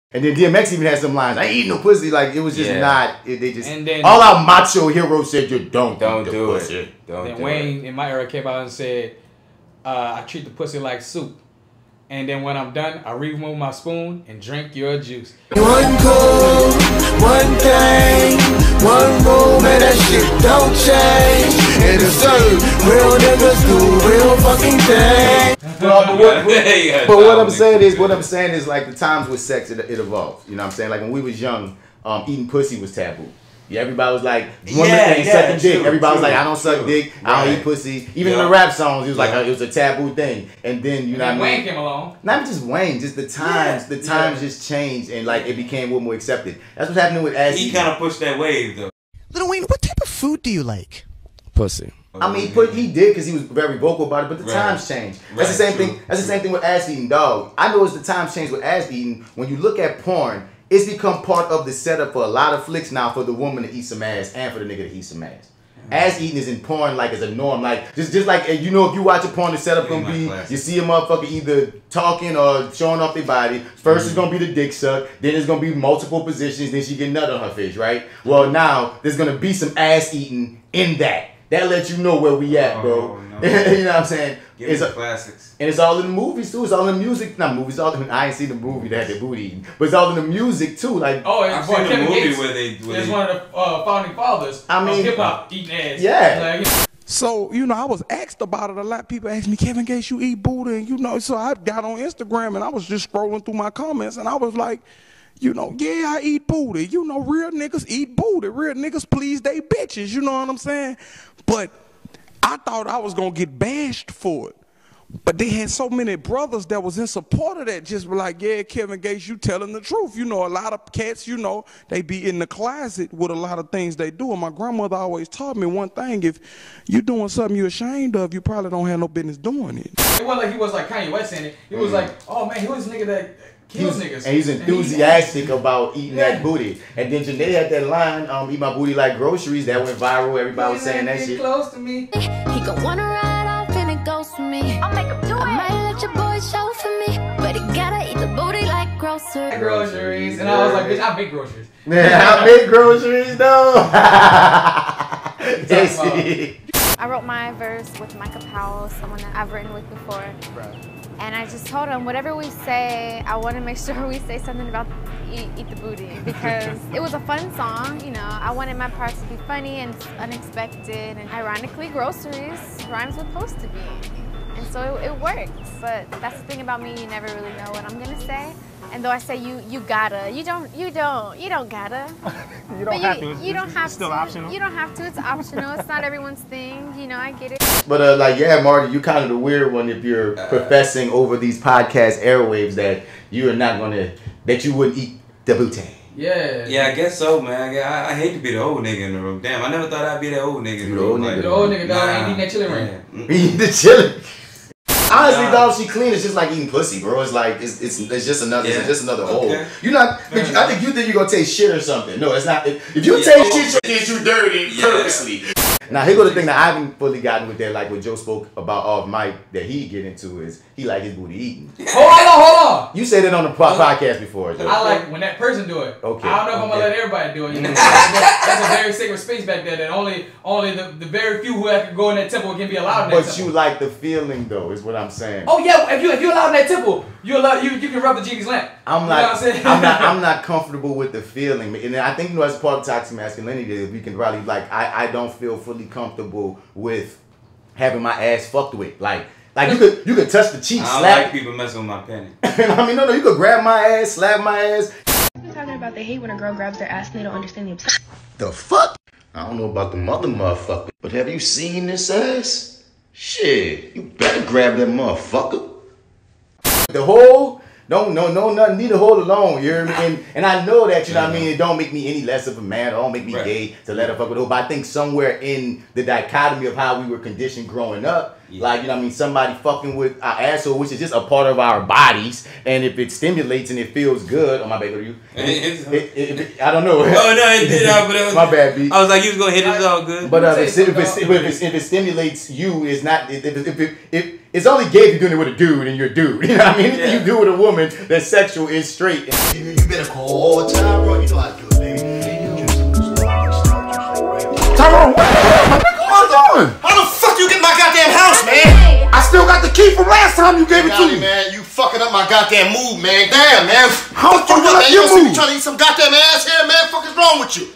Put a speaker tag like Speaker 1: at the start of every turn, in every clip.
Speaker 1: And then DMX even had some lines. I ain't eating no pussy. Like, it was just not. They just.
Speaker 2: And then,
Speaker 1: all our macho heroes said, you don't
Speaker 3: do
Speaker 1: pussy.
Speaker 3: it.
Speaker 2: Then Wayne in my era came out and said, I treat the pussy like soup. And then when I'm done, I remove my spoon and drink your juice.
Speaker 4: One cool, one thing, one rule, man, that shit don't change. And it's real niggas do real fucking things.
Speaker 1: But what I'm saying is like the times with sex, it evolves. You know what I'm saying? Like when we was young, eating pussy was taboo. Yeah, everybody was like, women ain't sucking dick. Everybody was like, I don't suck dick, I don't eat pussy. Even in the rap songs, it was like it was a taboo thing. And then you know what I mean?
Speaker 2: Wayne came along.
Speaker 1: Not just Wayne, just the times. The times just changed and like it became a little more accepted. That's what's happening with Ashley.
Speaker 3: He kind of pushed that wave though.
Speaker 5: Lil Wayne, what type of food do you like?
Speaker 3: Pussy.
Speaker 1: I mean, he did because he was very vocal about it, but the times changed. That's the same thing. That's the same thing with ass eating, dog. I know it's the times changed with ass eating. When you look at porn, it's become part of the setup for a lot of flicks now for the woman to eat some ass and for the nigga to eat some ass. Ass eating is in porn like as a norm, like just like you know if you watch a porn, the setup gonna be you see a motherfucker either talking or showing off their body. First it's gonna be the dick suck, then it's gonna be multiple positions, then she get nut on her face, right? Well now there's gonna be some ass eating in that. That lets you know where we at, bro. No. You know what I'm saying?
Speaker 3: It's classics.
Speaker 1: And it's all in the movies too. It's all in the music. Not movies. I ain't seen the movie that had their booty eaten, but it's all in the music too. Like
Speaker 3: I've seen a movie
Speaker 2: Gates
Speaker 3: where they
Speaker 2: is one of the founding fathers of hip hop eating ass.
Speaker 1: Yeah.
Speaker 2: Like,
Speaker 6: so, you know, I was asked about it a lot. People asked me, Kevin Gates, you eat booty? And, you know, so I got on Instagram and I was just scrolling through my comments and I was like, you know, yeah, I eat booty. You know, real niggas eat booty. Real niggas please they bitches. You know what I'm saying? But I thought I was going to get bashed for it. But they had so many brothers that was in support of that, just were like, yeah, Kevin Gates, you telling the truth. You know, a lot of cats, you know, they be in the closet with a lot of things they do. And my grandmother always taught me one thing, if you doing something you're ashamed of, you probably don't have no business doing it.
Speaker 2: It wasn't like he was like Kanye West in it. He was like, oh man, he was a nigga that kills niggas.
Speaker 1: And he's enthusiastic about eating that booty. And then Janae had that line, eat my booty like groceries, that went viral. Everybody was saying that shit.
Speaker 2: Close to me.
Speaker 7: He gon' wanna ride off and it goes for me. I'll make him do it. I might let your boy show for me, but he gotta eat the booty like groceries.
Speaker 2: Groceries. And I was like, bitch, I make groceries.
Speaker 1: Yeah, I make groceries though.
Speaker 8: I wrote my verse with Micah Powell, someone that I've written with before. Right. And I just told him, whatever we say, I want to make sure we say something about eat the booty, because it was a fun song, you know. I wanted my parts to be funny and unexpected, and ironically, groceries rhymes with supposed to be. And so it worked, but that's the thing about me, you never really know what I'm gonna say. And though I say you gotta, you don't gotta.
Speaker 9: You don't have to.
Speaker 8: You don't have
Speaker 9: it's still
Speaker 8: to.
Speaker 9: optional.
Speaker 8: You don't have to. It's optional. It's not everyone's thing. You know, I get it.
Speaker 1: But like, yeah, Marty, you kind of the weird one if you're professing over these podcast airwaves that you are not that you wouldn't eat the booty.
Speaker 2: Yeah.
Speaker 3: Yeah, I guess so, man. I hate to be the old nigga in the room. Damn, I never thought I'd be that old nigga in the room.
Speaker 2: The old nigga, dog, ain't eating that chili ring.
Speaker 1: Eat the chili. Honestly, dog, she clean. It's just like eating pussy, bro. It's like it's just another hole. You're not. I think you think you're gonna taste shit or something. No, it's not. If you taste shit, you dirty purposely. Now here go the thing that I haven't fully gotten with that, like what Joe spoke about off mic that he get into is he like his booty eating.
Speaker 2: Hold on.
Speaker 1: You said it on the podcast before, Joe.
Speaker 2: I like when that person do it.
Speaker 1: Okay.
Speaker 2: I don't know if I'm gonna let everybody do it. You know? That's a very sacred space back there that only the very few who can go in that temple can be allowed in that temple.
Speaker 1: But you like the feeling though, is what I'm saying.
Speaker 2: Oh yeah, if you allowed in that temple, you can rub the genie's lamp.
Speaker 1: I'm not comfortable with the feeling, and I think as part of toxic masculinity, we can probably like I don't feel fully comfortable with having my ass fucked with. Like you could touch the cheek,
Speaker 3: I don't
Speaker 1: slap.
Speaker 3: like people messing with my penny.
Speaker 1: I mean, no, you could grab my ass, slap my ass.
Speaker 10: You're talking about they hate when a girl grabs their ass and they don't understand the obsession.
Speaker 1: The fuck? I don't know about the motherfucker, but have you seen this ass? Shit, you better grab that motherfucker. The whole, no, nothing. Leave the whole alone. You hear me? And I know that, you know what I mean? It don't make me any less of a man. It don't make me gay to let her fuck with her. But I think somewhere in the dichotomy of how we were conditioned growing up, Like, you know what I mean? Somebody fucking with our asshole, which is just a part of our bodies. And if it stimulates and it feels good, oh, my bad, go to you. I don't know.
Speaker 3: Oh, no, it did. But
Speaker 1: my bad, B.
Speaker 3: I was like, you was going to hit it all good.
Speaker 1: But if it stimulates you, it's not, if it's only gay if you're doing it with a dude and you're a dude. You know what I mean? Anything you do with a woman that's sexual is straight.
Speaker 11: You better call all the time, bro. You know how to do it, baby.
Speaker 6: Tyrone, what you doing?
Speaker 11: How the fuck you get my goddamn house, man?
Speaker 6: I still got the key from last time you gave it to me.
Speaker 11: Man, you fucking up my goddamn mood, man. Damn, man.
Speaker 6: How fucking up your mood?
Speaker 11: You trying to eat some goddamn ass here, man? Fuck is wrong with you?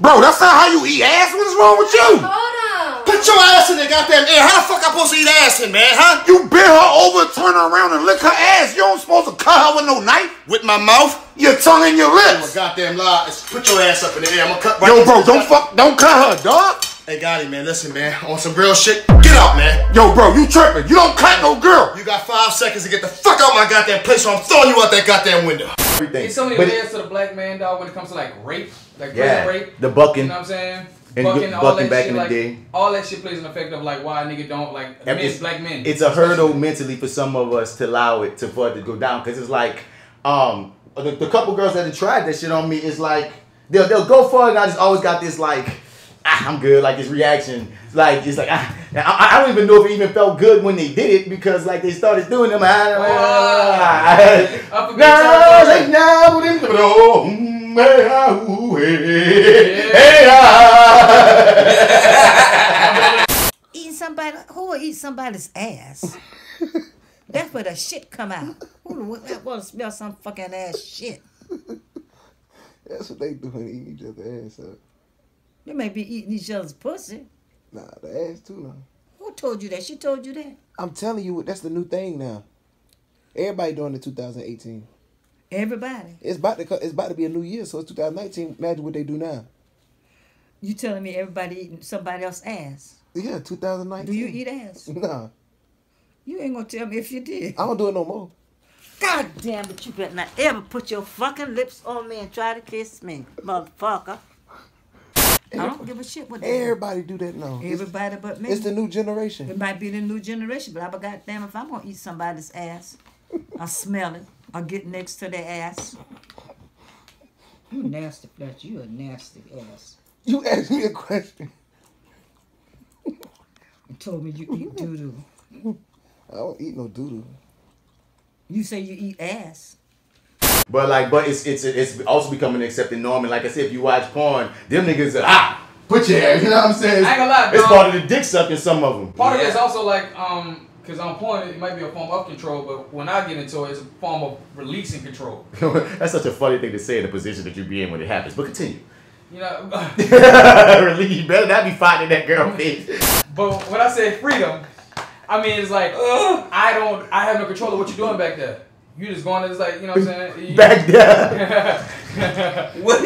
Speaker 6: Bro, that's not how you eat ass. What is wrong with you?
Speaker 9: Hold on.
Speaker 11: Put your ass in the goddamn air. How the fuck I supposed to eat ass in, man, huh?
Speaker 6: You bent her over, turn her around, and lick her ass. You don't supposed to cut her with no knife.
Speaker 11: With my mouth?
Speaker 6: Your tongue and your
Speaker 11: I'm a
Speaker 6: lips.
Speaker 11: goddamn lie. Put your ass up in the air. I'm gonna cut right.
Speaker 6: Yo, bro, don't cut her, dog.
Speaker 11: Hey, Gotti, man, listen, man. On some real shit, get out, man.
Speaker 6: Yo, bro, you tripping. You don't cut no girl.
Speaker 11: You got 5 seconds to get the fuck out my goddamn place or I'm throwing you out that goddamn window.
Speaker 2: There's so many layers to the black man, dog, when it comes to like rape, like prison rape.
Speaker 1: The bucking.
Speaker 2: You know what I'm saying?
Speaker 1: And
Speaker 2: bucking, all
Speaker 1: bucking
Speaker 2: that
Speaker 1: back
Speaker 2: shit,
Speaker 1: in the
Speaker 2: like,
Speaker 1: day.
Speaker 2: all that shit plays an effect of like why a nigga don't like black men.
Speaker 1: It's a hurdle mentally for some of us to allow it for it to go down, because it's like the couple girls that have tried that shit on me is like they'll go for it, and I just always got this like I'm good, like this reaction. It's like I don't even know if it even felt good when they did it, because like they started doing them.
Speaker 12: Eating somebody, who will eat somebody's ass? That's where the shit come out. Who want to smell some fucking ass shit?
Speaker 13: That's what they doing, eating each other's ass up.
Speaker 12: They may be eating each other's pussy.
Speaker 13: Nah, the ass too now.
Speaker 12: Who told you that? She told you that?
Speaker 13: I'm telling you, that's the new thing now. Everybody doing it 2018.
Speaker 12: Everybody.
Speaker 13: It's about to be a new year, so it's 2019. Imagine what they do now.
Speaker 12: You telling me everybody eating somebody else's ass?
Speaker 13: Yeah, 2019.
Speaker 12: Do you eat ass?
Speaker 13: Nah.
Speaker 12: You ain't gonna tell me if you did.
Speaker 13: I don't do it no more.
Speaker 12: God damn it, you better not ever put your fucking lips on me and try to kiss me, motherfucker. I don't give a shit what they
Speaker 13: Everybody do that now.
Speaker 12: Everybody but me.
Speaker 13: It's the new generation.
Speaker 12: It might be the new generation, but goddamn if I'm gonna eat somebody's ass, I smell it. I get next to their ass. You nasty flesh. You a nasty ass.
Speaker 13: You asked me a question.
Speaker 12: You told me you eat doo-doo.
Speaker 13: I don't eat no doo-doo.
Speaker 12: You say you eat ass.
Speaker 1: But it's also becoming an accepted norm. And like I said, if you watch porn, them niggas put your ass. You know what I'm saying?
Speaker 2: I ain't gonna lie,
Speaker 1: it's part of the dick sucking. Some of them.
Speaker 2: Part of it is also like because on porn it might be a form of control, but when I get into it, it's a form of releasing control.
Speaker 1: That's such a funny thing to say in the position that you be in when it happens. But continue.
Speaker 2: You know,
Speaker 1: really, you better not be fighting that girl face.
Speaker 2: But when I say freedom, I mean it's like I have no control of what you're doing back there. You just going to just like, you know what I'm saying?
Speaker 1: Back there.
Speaker 3: What?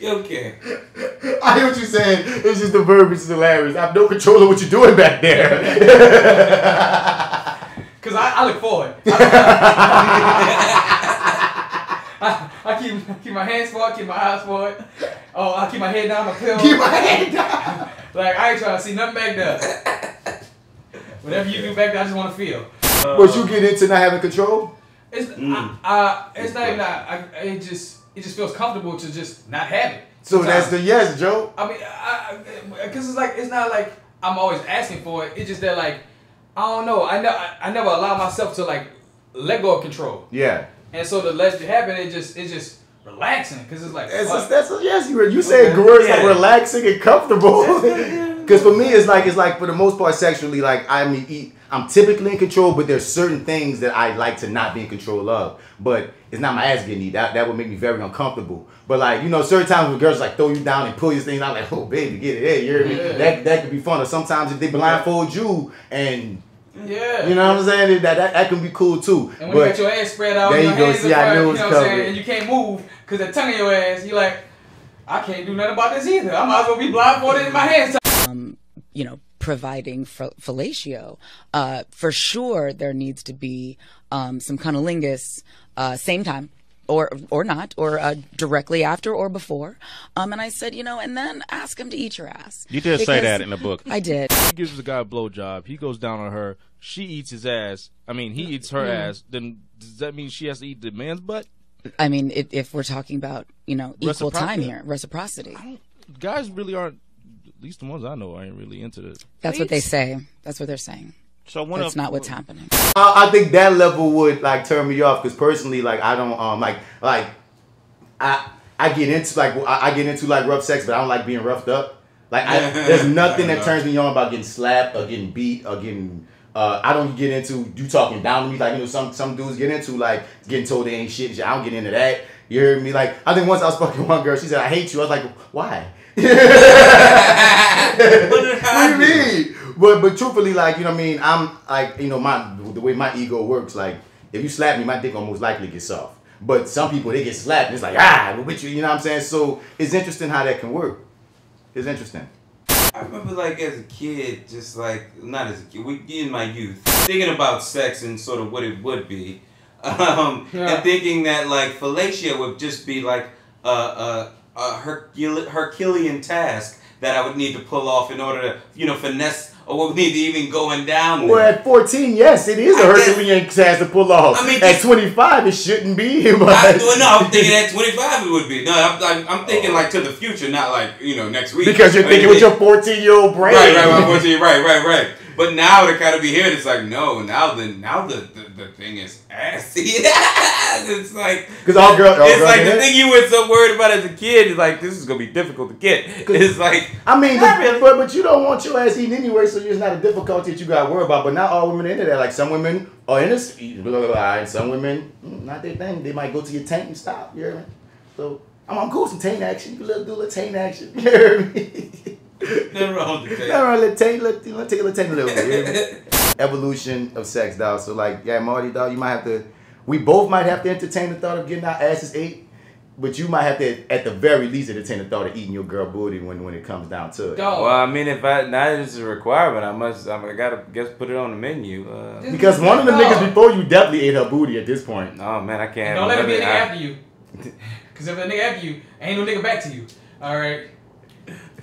Speaker 3: Okay.
Speaker 1: I hear what you're saying. It's just the verbiage is hilarious. I have no control of what you're doing back there.
Speaker 2: Because I look forward. I keep my hands forward, keep my eyes forward. Oh, I keep my head down, my pillow.
Speaker 1: Keep my head down.
Speaker 2: Like, I ain't trying to see nothing back there. Whatever you do back there, I just want to feel.
Speaker 1: But you get into not having control?
Speaker 2: It's it's not even that. It just feels comfortable to just not have it.
Speaker 1: So
Speaker 2: Sometimes.
Speaker 1: that's the yes, Joe.
Speaker 2: I mean, because it's not like I'm always asking for it. It's just that like I don't know. I never allow myself to like let go of control.
Speaker 1: Yeah.
Speaker 2: And so to let it happen, it's just relaxing because it's like
Speaker 1: that's a yes. You said words like relaxing and comfortable. Because for me, it's like for the most part sexually, like I'm typically in control, but there's certain things that I like to not be in control of. But it's not my ass getting eaten. That would make me very uncomfortable. But like, you know, certain times when girls like throw you down and pull your things out, like, oh baby, get it, hey, you hear me? That could be fun. Or sometimes if they blindfold you and you know what I'm saying, that can be cool too.
Speaker 2: And when you got your ass spread out,
Speaker 1: there
Speaker 2: your
Speaker 1: you go.
Speaker 2: hands
Speaker 1: See, I knew it was
Speaker 2: you know what I'm
Speaker 1: covered.
Speaker 2: saying, and you can't move because the tongue in your ass, you like, I can't do nothing about this either. I might as well be blindfolded in my hands.
Speaker 14: You know, providing fellatio, for sure there needs to be some cunnilingus, same time or not, or directly after or before. And I said, you know, and then ask him to eat your ass.
Speaker 15: You did say that in the book.
Speaker 14: I did.
Speaker 15: He gives the guy a blowjob. He goes down on her. She eats his ass. I mean, he eats her ass. Then does that mean she has to eat the man's butt?
Speaker 14: I mean, if we're talking about, you know, equal time here, reciprocity.
Speaker 15: Guys really aren't, at least the ones I know, aren't really into this.
Speaker 14: That's what they say. That's what they're saying.
Speaker 15: So
Speaker 14: that's not what's happening.
Speaker 1: I think that level would like turn me off because personally, like I don't I get into like rough sex, but I don't like being roughed up. Like there's nothing that turns me on about getting slapped or getting beat or getting. I don't get into you talking down to me like, you know, some dudes get into like getting told they ain't shit. I don't get into that. You heard me? Like I think once I was fucking one girl, she said I hate you. I was like, why? What do you mean? But truthfully, like, you know what I mean, I'm like, you know, the way my ego works, like if you slap me, my dick will most likely get soft. But some people, they get slapped and it's like, we're with you know what I'm saying? So it's interesting how that can work. It's interesting.
Speaker 3: I remember, like, as a kid, just like, not as a kid, in my youth, thinking about sex and sort of what it would be, and thinking that, like, fellatio would just be, like, a Herculean task that I would need to pull off in order to, you know, finesse, or would need to even going down there.
Speaker 1: Well, at 14, yes, it is a Herculean task to pull off. I mean, at 25, it shouldn't be. But
Speaker 3: I'm thinking at 25 it would be. No, I'm thinking like to the future, not like, you know, next week.
Speaker 1: Because you're thinking with your 14-year-old brain.
Speaker 3: Right. But now to kind of be here, it's like, no, now the thing is assy. It's like, because all girls, like the thing you were so worried about as a kid is like, this is gonna be difficult to get. It's like,
Speaker 1: I mean, but you don't want your ass eaten anyway, so it's not a difficulty that you got to worry about. But not all women are into that. Like some women are into and some women not their thing. They might go to your tank and stop. You hear me? So I'm cool with some taint action. You can do a little taint action. You hear me?
Speaker 3: Nothing wrong with the
Speaker 1: Nothing wrong with let's take a little taint a little bit. Evolution of sex, dog. So like, yeah, Marty, dog, you might have to. We both might have to entertain the thought of getting our asses ate, but you might have to, at the very least, entertain the thought of eating your girl booty when it comes down to it.
Speaker 3: Well, I mean, if now that it's a requirement, I gotta put it on the menu.
Speaker 1: Because one of the niggas before you definitely ate her booty at this point.
Speaker 3: Oh man, I can't.
Speaker 2: Don't let it be a nigga after you. Because if a nigga after you, ain't no nigga back to you. All right.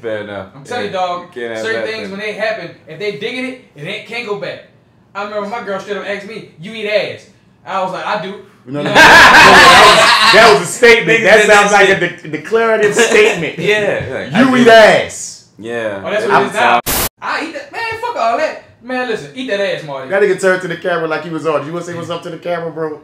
Speaker 3: Fair enough.
Speaker 2: I'm telling you, dog. Certain things when they happen, if they digging it, can't go back. I remember my girl straight up asked me, "You eat ass?" I was like, "I do."
Speaker 1: That was a statement. That sounds like a declarative statement.
Speaker 3: Yeah.
Speaker 1: You eat ass.
Speaker 3: Yeah.
Speaker 2: Oh, that's what it is now. I eat that. Man, fuck all that. Man, listen, eat that ass, Marty.
Speaker 1: That nigga turned to the camera like he was on. You want to say what's up to the camera, bro?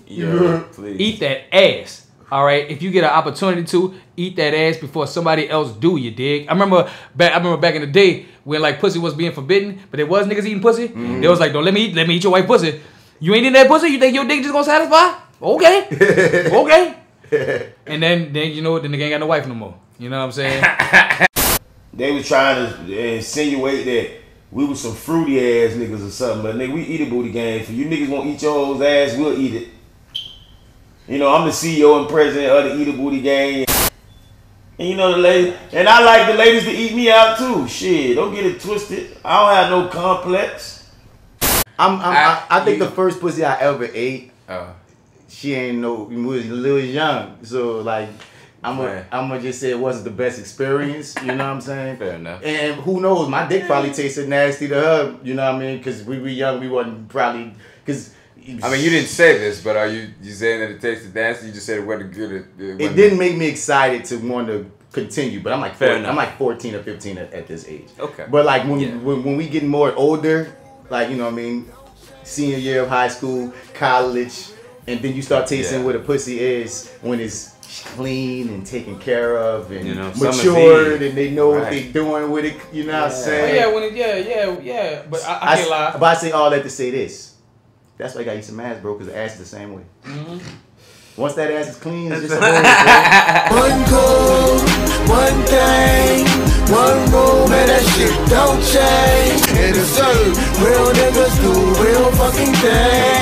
Speaker 3: Yeah, please.
Speaker 2: Eat that ass. All right, if you get an opportunity to eat that ass before somebody else do, you dig? I remember back in the day when like pussy was being forbidden, but there was niggas eating pussy. They was like, "Don't let me eat your white pussy." You ain't eating that pussy? You think your dick just gonna satisfy? Okay, okay. And then you know the nigga ain't got no wife no more. You know what I'm saying?
Speaker 16: They was trying to insinuate that we was some fruity ass niggas or something, but nigga, we eat a booty game. If you niggas won't eat your old ass, we'll eat it. You know, I'm the CEO and president of the Eat a Booty Gang. And you know the ladies, and I like the ladies to eat me out too. Shit, don't get it twisted. I don't have no complex.
Speaker 1: I think the first pussy I ever ate, she ain't we was a little young. So like, I'm gonna just say it wasn't the best experience. You know what I'm saying?
Speaker 3: Fair enough.
Speaker 1: And who knows, my dick probably tasted nasty to her. You know what I mean? Because we were young, we wasn't probably, because
Speaker 3: I mean, you didn't say this, but are you saying that it tasted nasty? You just said it wasn't good.
Speaker 1: It didn't make me excited to want to continue, but I'm like
Speaker 3: Fair enough.
Speaker 1: I'm like 14 or 15 at this age.
Speaker 3: Okay.
Speaker 1: But like when we getting more older, like, you know what I mean, senior year of high school, college, and then you start tasting what a pussy is when it's clean and taken care of and matured and they know what they doing with it. You know what I'm saying?
Speaker 2: Yeah. But I can't lie.
Speaker 1: But I say all that to say this. That's why you gotta eat some ass, bro, because the ass is the same way. Once that ass is clean, it's just a whole
Speaker 4: One goal, one thing, one rule, man, that shit don't change. And it's real niggas do real fucking things.